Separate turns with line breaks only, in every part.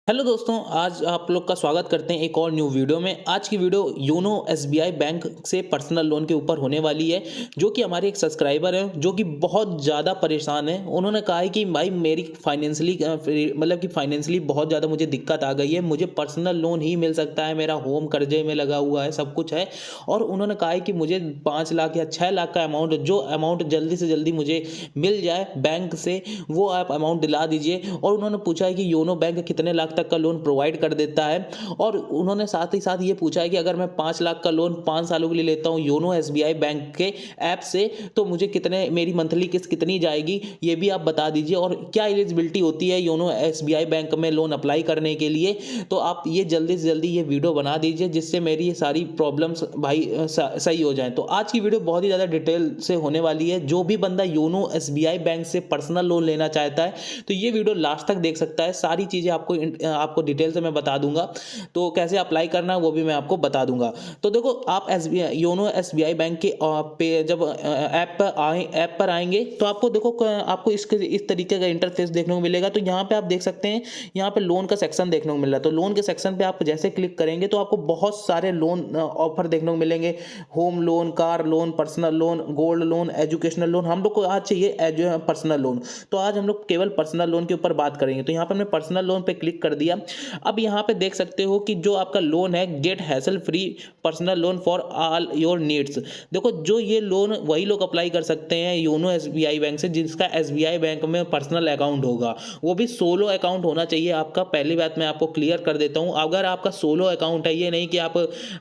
Hello दोस्तों, आज आप लोग का स्वागत करते हैं एक और न्यू वीडियो में। आज की वीडियो योनो एसबीआई बैंक से पर्सनल लोन के ऊपर होने वाली है। जो कि हमारे एक सब्सक्राइबर हैं जो कि बहुत ज़्यादा परेशान है। उन्होंने कहा है कि भाई मेरी फाइनेंशियली बहुत ज़्यादा मुझे दिक्कत आ गई है, मुझे पर्सनल लोन ही मिल सकता है, मेरा होम कर्जे में लगा हुआ है, सब कुछ है। और उन्होंने कहा है कि मुझे 5 लाख या 6 लाख का अमाउंट, जो अमाउंट जल्दी से जल्दी मुझे मिल जाए बैंक से, वो आप अमाउंट दिला दीजिए। और उन्होंने पूछा है कि योनो बैंक कितने लाख तक का लोन प्रोवाइड कर देता है। और उन्होंने साथ ही साथ ये पूछा है कि अगर मैं 5 लाख का लोन 5 सालों के लिए लेता हूँ योनो एसबीआई बैंक के ऐप से, तो मुझे कितने, मेरी मंथली किस्त कितनी जाएगी, ये भी आप बता दीजिए। और क्या एलिजिबिलिटी होती है योनो एसबीआई बैंक में लोन अप्लाई करने के लिए। तो आप ये जल्दी से जल्दी ये वीडियो बना दीजिए जिससे मेरी ये सारी प्रॉब्लम्स भाई सही हो जाए। तो आज की वीडियो बहुत ही ज़्यादा डिटेल से होने वाली है। जो भी बंदा योनो एसबीआई बैंक से पर्सनल लोन लेना चाहता है तो ये वीडियो लास्ट तक देख सकता है। सारी चीज़ें आपको डिटेल से मैं बता दूंगा। तो कैसे अप्लाई करना है वो भी मैं आपको बता दूंगा। तो देखो, आप एसबीआई योनो एसबीआई बैंक के पे जब ऐप पर आएंगे तो आपको देखो आपको इस तरीके का इंटरफेस देखने को मिलेगा। तो यहाँ पे आप देख सकते हैं, यहाँ पे लोन का सेक्शन देखने को मिल रहा है। तो लोन के सेक्शन पे आप जैसे क्लिक करेंगे तो आपको बहुत सारे लोन ऑफर देखने को मिलेंगे। Home loan, car loan, personal loan, gold loan, educational loan. हम लोग को आज चाहिए पर्सनल लोन, तो आज हम लोग केवल पर्सनल लोन के ऊपर बात करेंगे। तो यहाँ पे हमने पर्सनल लोन पे क्लिक कर दिया। अब यहाँ पे देख सकते हो कि जो आपका लोन है, get hassle free personal loan for all your needs. देखो, जो ये लोन वही लोग अप्लाई कर सकते हैं योनो एसबीआई बैंक से जिसका एसबीआई बैंक में पर्सनल अकाउंट होगा। वो भी सोलो अकाउंट होना चाहिए आपका। पहली बात मैं आपको क्लियर कर देता हूँ, अगर आपका सोलो अकाउंट है, ये नहीं कि आप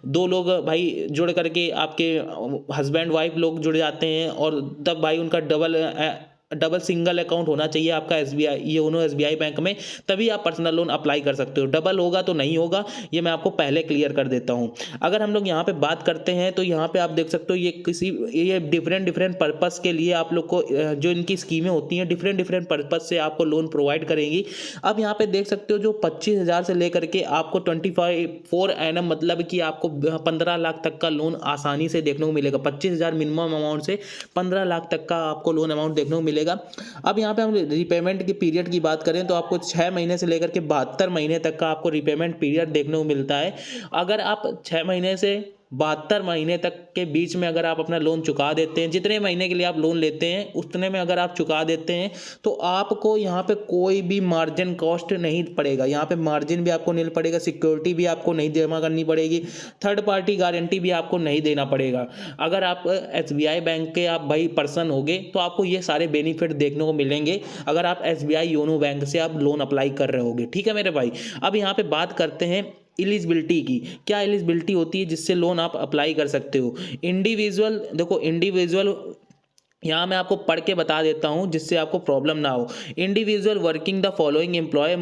दो लोग भाई जुड़ करके, आपके हस्बैंड वाइफ लोग जुड़ जाते हैं और तब भाई उनका डबल सिंगल अकाउंट होना चाहिए आपका एसबीआई योनो एसबीआई बैंक में, तभी आप पर्सनल लोन अप्लाई कर सकते हो। डबल होगा तो नहीं होगा, ये मैं आपको पहले क्लियर कर देता हूं। अगर हम लोग यहाँ पे बात करते हैं तो यहाँ पे आप देख सकते हो ये डिफरेंट डिफरेंट पर्पस के लिए आप लोग को जो इनकी स्कीमें होती हैं डिफरेंट डिफरेंट पर्पस से आपको लोन प्रोवाइड करेंगी। अब यहाँ पे देख सकते हो जो 25,000 से लेकर के आपको 24 एनम, मतलब कि आपको 15 लाख तक का लोन आसानी से देखने को मिलेगा। 25,000 मिनिमम अमाउंट से 15 लाख तक का आपको लोन अमाउंट देखने को मिलेगा। अब यहाँ पे हम रिपेमेंट की पीरियड की बात करें तो आपको 6 महीने से लेकर के 72 महीने तक का आपको रिपेमेंट पीरियड देखने को मिलता है। अगर आप 6 महीने से 72 महीने तक के बीच में अगर आप अपना लोन चुका देते हैं, जितने महीने के लिए आप लोन लेते हैं उतने में अगर आप चुका देते हैं, तो आपको यहाँ पे कोई भी मार्जिन कॉस्ट नहीं पड़ेगा। यहाँ पे मार्जिन भी आपको नहीं पड़ेगा, सिक्योरिटी भी आपको नहीं जमा करनी पड़ेगी, थर्ड पार्टी गारंटी भी आपको नहीं देना पड़ेगा। अगर आप एसबीआई बैंक के आप भाई पर्सन होगे तो आपको ये सारे बेनिफिट देखने को मिलेंगे अगर आप एसबीआई योनो बैंक से आप लोन अप्लाई कर रहे होगे। ठीक है मेरे भाई। अब यहाँ पे बात करते हैं एलिजिबिलिटी की। क्या एलिजिबिलिटी होती है जिससे लोन आप अप्लाई कर सकते हो। इंडिविजुअल, देखो इंडिविजुअल, यहाँ मैं आपको पढ़ के बता देता हूँ जिससे आपको प्रॉब्लम ना हो। Individual working the following employ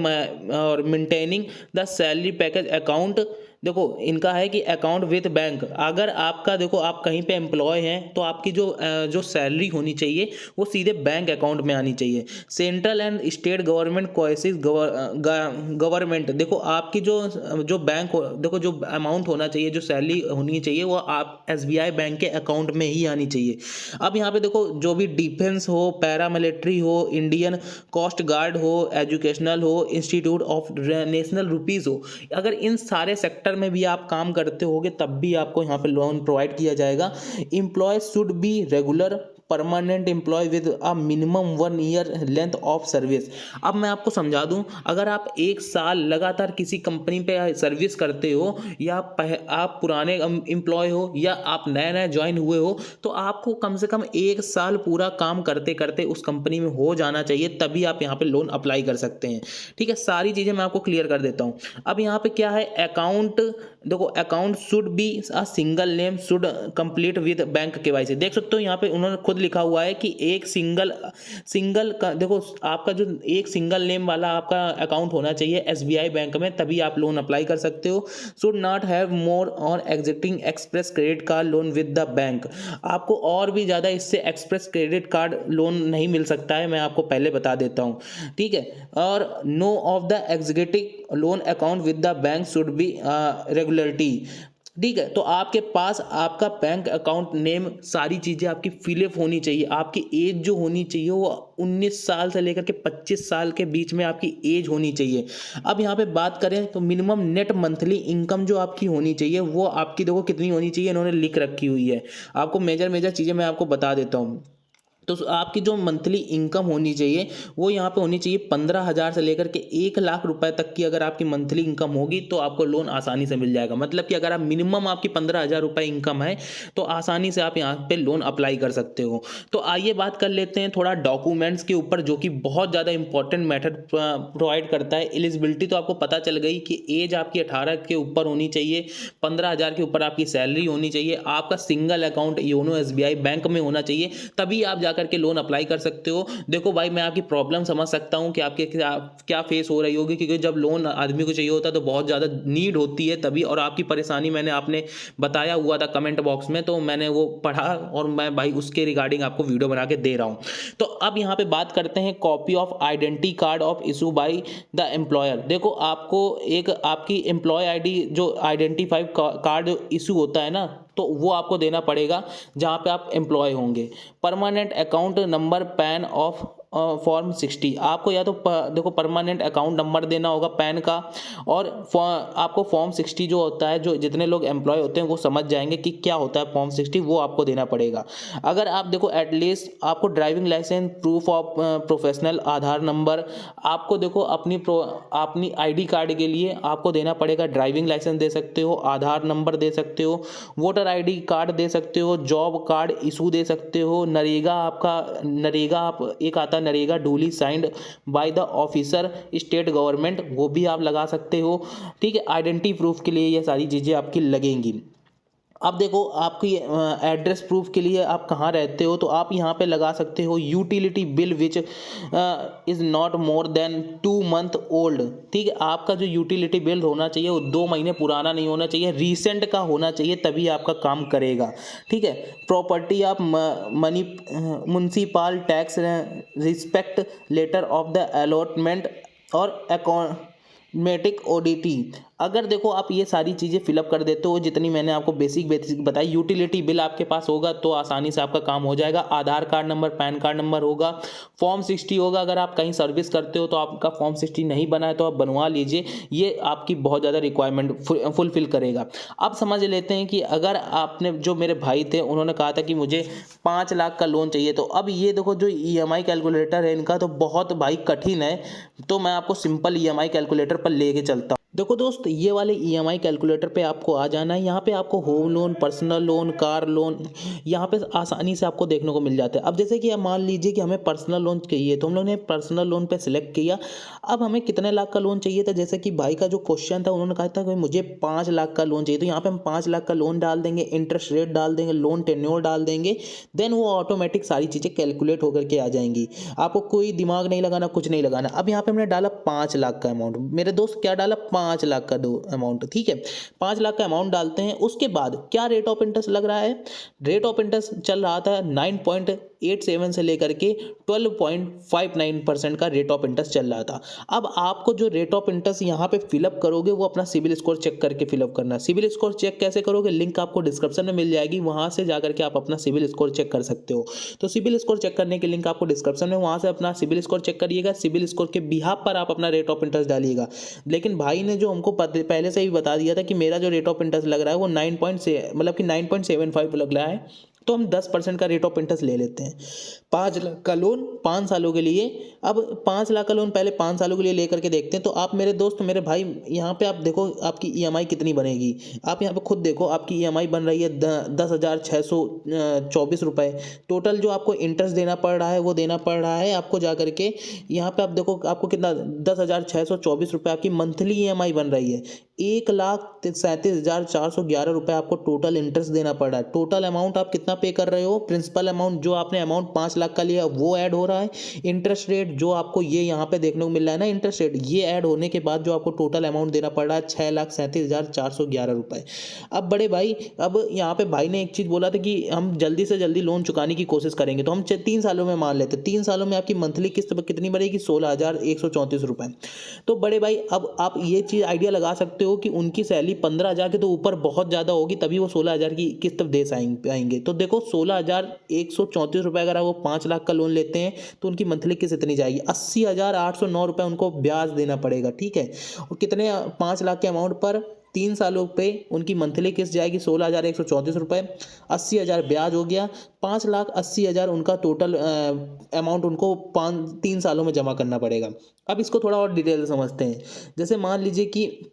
और maintaining the salary package account. देखो, इनका है कि अकाउंट विद बैंक। अगर आपका, देखो आप कहीं पे एम्प्लॉय हैं तो आपकी जो सैलरी होनी चाहिए वो सीधे बैंक अकाउंट में आनी चाहिए। सेंट्रल एंड स्टेट गवर्नमेंट कोएसिस गवर्नमेंट। देखो आपकी जो बैंक, देखो जो अमाउंट होना चाहिए, जो सैलरी होनी चाहिए वो आप एसबीआई बैंक के अकाउंट में ही आनी चाहिए। अब यहाँ पे देखो, जो भी डिफेंस हो, पैरामिलिट्री हो, इंडियन कोस्ट गार्ड हो, एजुकेशनल हो, इंस्टीट्यूट ऑफ नेशनल रुपीज़ हो, अगर इन सारे सेक्टर में भी आप काम करते होगे तब भी आपको यहाँ पे लोन प्रोवाइड किया जाएगा। Employ should be regular permanent employ with a minimum 1 year length of service. अब मैं आपको समझा दूं, अगर आप 1 साल लगातार किसी कंपनी पे सर्विस करते हो, या आप पुराने एम्प्लॉय हो या आप नए नए ज्वाइन हुए हो, तो आपको कम से कम 1 साल पूरा काम करते करते उस कंपनी में हो जाना चाहिए, तभी आप यहाँ पे लोन अप्लाई कर सकते हैं। ठीक है, सारी चीज़ें मैं आपको क्लियर कर देता हूँ। अब यहाँ पे क्या है, अकाउंट, देखो account should be a single name should complete with bank KYC. देख सकते हो यहाँ पे उन्होंने खुद लिखा हुआ है कि एक सिंगल का, देखो आपका जो एक सिंगल नेम वाला आपका अकाउंट होना चाहिए एसबीआई बैंक में, तभी आप लोन अप्लाई कर सकते हो। Should not have more on existing express credit card loan with the bank. आपको और भी ज़्यादा इससे एक्सप्रेस क्रेडिट कार्ड लोन नहीं मिल सकता है, मैं आपको पहले बता देता हूँ। ठीक है, और no of the executive loan account with the bank should be regularity. ठीक है। तो आपके पास आपका बैंक अकाउंट नेम, सारी चीज़ें आपकी फिलअप होनी चाहिए। आपकी एज जो होनी चाहिए वो 19 साल से लेकर के 25 साल के बीच में आपकी एज होनी चाहिए। अब यहाँ पे बात करें तो मिनिमम नेट मंथली इनकम जो आपकी होनी चाहिए वो आपकी देखो कितनी होनी चाहिए, इन्होंने लिख रखी हुई है। आपको मेजर मेजर चीज़ें मैं आपको बता देता हूँ। तो आपकी जो मंथली इनकम होनी चाहिए वो यहाँ पे होनी चाहिए 15,000 से लेकर के 1,00,000 रुपए तक की। अगर आपकी मंथली इनकम होगी तो आपको लोन आसानी से मिल जाएगा। मतलब कि अगर आप मिनिमम आपकी 15,000 रुपए इनकम है तो आसानी से आप यहाँ पे लोन अप्लाई कर सकते हो। तो आइए बात कर लेते हैं थोड़ा डॉक्यूमेंट्स के ऊपर, जो कि बहुत ज़्यादा इंपॉर्टेंट मेथड प्रोवाइड करता है। एलिजिबिलिटी तो आपको पता चल गई कि एज आपकी 18 के ऊपर होनी चाहिए, 15,000 के ऊपर आपकी सैलरी होनी चाहिए, आपका single account YONO SBI bank में होना चाहिए, तभी आप करके लोन अप्लाई कर सकते हो। देखो भाई, मैं आपकी प्रॉब्लम समझ सकता हूं कि आपके क्या फेस हो रही होगी, क्योंकि जब लोन आदमी को चाहिए होता है तो बहुत ज़्यादा नीड होती है तभी। और आपकी परेशानी आपने बताया हुआ था कमेंट बॉक्स में, तो मैंने वो पढ़ा और मैं भाई उसके रिगार्डिंग आपको वीडियो बना के दे रहा हूं। तो अब यहाँ पे बात करते हैं copy of identity card of issue by the employer. देखो आपको एक आपकी एम्प्लॉय ID जो आइडेंटिफाई कार्ड जो इशू होता है ना, तो वो आपको देना पड़ेगा जहाँ पे आप एम्प्लॉय होंगे। Permanent account number pan of form 60, आपको या तो देखो परमानेंट अकाउंट नंबर देना होगा पैन का, और आपको फॉर्म 60 जो होता है, जो जितने लोग एम्प्लॉय होते हैं वो समझ जाएंगे कि क्या होता है फॉर्म 60, वो आपको देना पड़ेगा। अगर आप देखो एटलीस्ट आपको driving licence, proof of professional, Aadhaar number, आपको देखो अपनी ID कार्ड के लिए आपको देना पड़ेगा। ड्राइविंग लाइसेंस दे सकते हो, आधार नंबर दे सकते हो, वोटर ID कार्ड दे सकते हो, जॉब कार्ड इशू दे सकते हो, नरेगा आप एक आता है NREGA duly signed by the officer state government, वो भी आप लगा सकते हो। ठीक है, आइडेंटिटी प्रूफ के लिए ये सारी चीज़ें आपकी लगेंगी। अब देखो आपकी एड्रेस प्रूफ के लिए आप कहाँ रहते हो, तो आप यहाँ पे लगा सकते हो utility bill which is not more than 2 month old. ठीक है, आपका जो यूटिलिटी बिल होना चाहिए वो 2 महीने पुराना नहीं होना चाहिए, रीसेंट का होना चाहिए, तभी आपका काम करेगा। ठीक है, property of money municipal tax respect letter of the allotment और अकाउंटमेटिक ऑडिटी। अगर देखो आप ये सारी चीज़ें फिलअप कर देते हो, जितनी मैंने आपको बेसिक बताई, यूटिलिटी बिल आपके पास होगा तो आसानी से आपका काम हो जाएगा। Aadhaar card number, PAN card number होगा, फॉर्म 60 होगा। अगर आप कहीं सर्विस करते हो तो आपका फॉर्म 60 नहीं बना है तो आप बनवा लीजिए, ये आपकी बहुत ज़्यादा रिक्वायरमेंट फुलफिल करेगा। अब समझ लेते हैं कि अगर आपने, जो मेरे भाई थे उन्होंने कहा था कि मुझे 5 लाख का लोन चाहिए, तो अब ये देखो जो EMI कैलकुलेटर है इनका तो बहुत भाई कठिन है, तो मैं आपको सिंपल EMI कैलकुलेटर पर लेके चलता हूँ। देखो दोस्त, ये वाले EMI कैलकुलेटर पे आपको आ जाना है। यहाँ पे आपको home loan, personal loan, car loan यहाँ पे आसानी से आपको देखने को मिल जाता है। अब जैसे कि आप मान लीजिए कि हमें पर्सनल लोन चाहिए, तो हम लोगों ने पर्सनल लोन पे सिलेक्ट किया। अब हमें कितने लाख का लोन चाहिए था, जैसे कि भाई का जो क्वेश्चन था, उन्होंने कहा था कि मुझे 5 लाख का लोन चाहिए, तो यहाँ पे हम 5 लाख का लोन डाल देंगे, इंटरेस्ट रेट डाल देंगे, लोन टेन्योर डाल देंगे, देन वो ऑटोमेटिक सारी चीज़ें कैलकुलेट होकर के आ जाएंगी। आपको कोई दिमाग नहीं लगाना, कुछ नहीं लगाना। अब यहाँ पे हमने डाला 5 लाख का अमाउंट, मेरे दोस्त क्या डाला, 5 लाख का दो अमाउंट। ठीक है, 5 लाख का अमाउंट डालते हैं। उसके बाद क्या रेट ऑफ इंटरेस्ट लग रहा है, रेट ऑफ इंटरेस्ट चल रहा था 9.87 से लेकर के 12.59% का रेट ऑफ इंटरेस्ट चल रहा था। अब आपको जो रेट ऑफ इंटरेस्ट यहाँ पे फिलअप करोगे वो अपना सिविल स्कोर चेक करके फिलअप करना है। सिविल स्कोर चेक कैसे करोगे, लिंक आपको डिस्क्रिप्शन में मिल जाएगी, वहां से जाकर के आप अपना सिविल स्कोर चेक कर सकते हो। तो सिविल स्कोर चेक करने की लिंक आपको डिस्क्रिप्शन में, वहां से अपना सिविल स्कोर चेक करिएगा। सिविल स्कोर के बिहाफ पर आप अपना रेट ऑफ इंटरेस्ट डालिएगा। लेकिन भाई ने जो हमको पहले से ही बता दिया था कि मेरा जो रेट ऑफ इंटरेस्ट लग रहा है वो 9.75 लग रहा है, तो हम 10% का रेट ऑफ इंटरेस्ट ले लेते हैं। 5 लाख का लोन 5 सालों के लिए। अब 5 लाख का लोन पहले 5 सालों के लिए लेकर के देखते हैं। तो आप मेरे दोस्त, मेरे भाई, यहाँ पे आप देखो आपकी EMI कितनी बनेगी। आप यहाँ पे खुद देखो, आपकी EMI बन रही है 10,624 रुपये। टोटल जो आपको इंटरेस्ट देना पड़ रहा है वो देना पड़ रहा है आपको जा करके, यहाँ पे आप देखो आपको कितना 10,624 रुपये आपकी मंथली EMI बन रही है। 1,37,411 रुपये आपको टोटल इंटरेस्ट देना पड़ रहा है। टोटल अमाउंट आप कितना पे कर रहे हो, प्रिंसिपल अमाउंट जो आपने अमाउंट 5 लाख का लिया वो ऐड हो रहा है, इंटरेस्ट रेट जो आपको ये यहाँ पे देखने को मिल रहा है ना, इंटरेस्ट रेट ये ऐड होने के बाद जो आपको टोटल अमाउंट देना पड़ रहा है 6,37,411 रुपये। अब बड़े भाई, अब यहाँ पे भाई ने एक चीज़ बोला था कि हम जल्दी से जल्दी लोन चुकाने की कोशिश करेंगे, तो हम 3 सालों में मान लेते। 3 सालों में आपकी मंथली किस्त कितनी बढ़ेगी, 16,134 रुपये। तो बड़े भाई अब आप ये चीज़ आइडिया लगा सकते सकते हो कि उनकी सैलरी 15,000 के तो ऊपर बहुत ज़्यादा होगी, तभी वो 16,000 की किस्त दे पाएंगे। तो देखो 16,134 रुपये, अगर वो 5 लाख का लोन लेते हैं तो उनकी मंथली किस्त इतनी जाएगी 80,809 रुपये उनको ब्याज देना पड़ेगा। ठीक है, और कितने 5 लाख के अमाउंट पर 3 सालों पे उनकी मंथली किस्त जाएगी 16,134 रुपये, 80,000 ब्याज हो गया, 5,80,000 उनका टोटल अमाउंट उनको 3 सालों में जमा करना पड़ेगा। अब इसको थोड़ा और डिटेल समझते हैं। जैसे मान लीजिए कि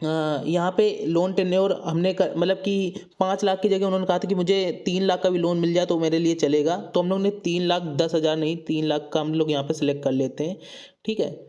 यहाँ पे लोन टेन्योर हमने मतलब कि 5 लाख की जगह उन्होंने कहा था कि मुझे 3 लाख का भी लोन मिल जाए तो मेरे लिए चलेगा, तो हम लोग ने 3,10,000 नहीं 3 लाख का हम लोग यहाँ पे सिलेक्ट कर लेते हैं। ठीक है,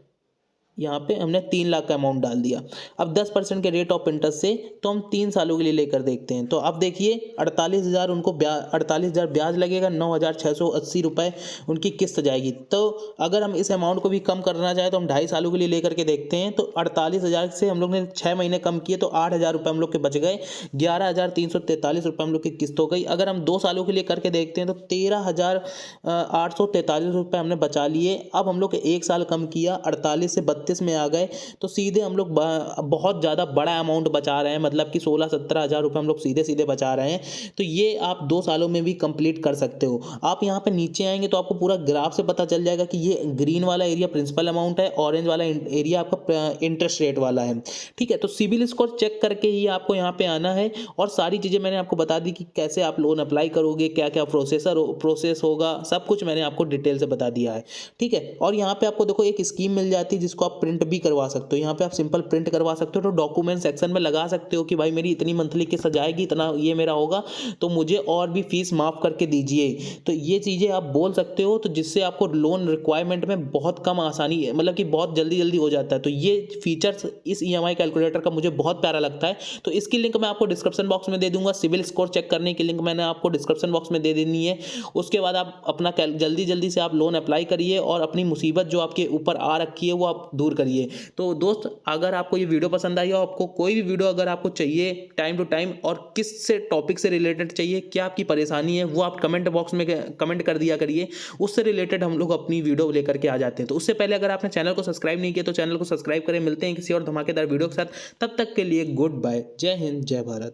यहाँ पे हमने 3 लाख का अमाउंट डाल दिया। अब 10% के रेट ऑफ इंटरेस्ट से तो हम 3 सालों के लिए लेकर देखते हैं। तो अब देखिए 48,000 उनको 48,000 ब्याज लगेगा, 9,680 रुपये उनकी किस्त जाएगी। तो अगर हम इस अमाउंट को भी कम करना चाहें तो हम 2.5 सालों के लिए लेकर के देखते हैं। तो 48,000 से हम लोग ने 6 महीने कम किए तो 8,000 रुपये हम लोग के बच गए, 11,343 रुपये हम लोग की किस्त हो गई। अगर हम 2 सालों के लिए करके देखते हैं तो 13,843 रुपये हमने बचा लिए। अब हम लोग 1 साल कम किया, 48 से 32 में आ गए, तो सीधे हम लोग बहुत ज़्यादा बड़ा अमाउंट बचा रहे हैं, मतलब कि 16-17 हज़ार रुपये हम लोग सीधे सीधे बचा रहे हैं। तो ये आप 2 सालों में भी कंप्लीट कर सकते हो। आप यहाँ पे नीचे आएंगे तो आपको पूरा ग्राफ से पता चल जाएगा कि ये ग्रीन वाला एरिया प्रिंसिपल अमाउंट है, ऑरेंज वाला एरिया आपका इंटरेस्ट रेट वाला है। ठीक है, तो सिबिल स्कोर चेक करके ही आपको यहाँ पे आना है, और सारी चीज़ें मैंने आपको बता दी कि कैसे आप लोन अप्लाई करोगे, क्या क्या प्रोसेस होगा, सब कुछ मैंने आपको डिटेल से बता दिया है। ठीक है, और यहाँ पे आपको देखो एक स्कीम मिल जाती है जिसको आप प्रिंट भी करवा सकते हो। यहाँ पे आप सिंपल प्रिंट करवा सकते हो, तो डॉक्यूमेंट सेक्शन में लगा सकते हो कि भाई मेरी इतनी मंथली किस्त जाएगी, इतना ये मेरा होगा, तो मुझे और भी फीस माफ़ करके दीजिए। तो ये चीज़ें आप बोल सकते हो, तो जिससे आपको लोन रिक्वायरमेंट में बहुत कम आसानी, मतलब कि बहुत जल्दी जल्दी हो जाता है। तो ये फीचर्स इस EMI कैलकुलेटर का मुझे बहुत प्यारा लगता है। तो इसकी लिंक मैं आपको डिस्क्रिप्शन बॉक्स में दे दूंगा। सिविल स्कोर चेक करने की लिंक मैंने आपको डिस्क्रिप्शन बॉक्स में दे देनी है। उसके बाद आप अपना जल्दी जल्दी से आप लोन अप्लाई करिए और अपनी मुसीबत जो आपके ऊपर आ रखी है वो आप दूर करिए। तो दोस्त, अगर आपको ये वीडियो पसंद आई हो, आपको कोई भी वीडियो अगर आपको चाहिए टाइम टू टाइम, और किस से टॉपिक से रिलेटेड चाहिए, क्या आपकी परेशानी है, वो आप कमेंट बॉक्स में कमेंट कर दिया करिए। उससे रिलेटेड हम लोग अपनी वीडियो लेकर के आ जाते हैं। तो उससे पहले अगर आपने चैनल को सब्सक्राइब नहीं किया तो चैनल को सब्सक्राइब करें। मिलते हैं किसी और धमाकेदार वीडियो के साथ, तब तक के लिए गुड बाय। जय हिंद, जय भारत।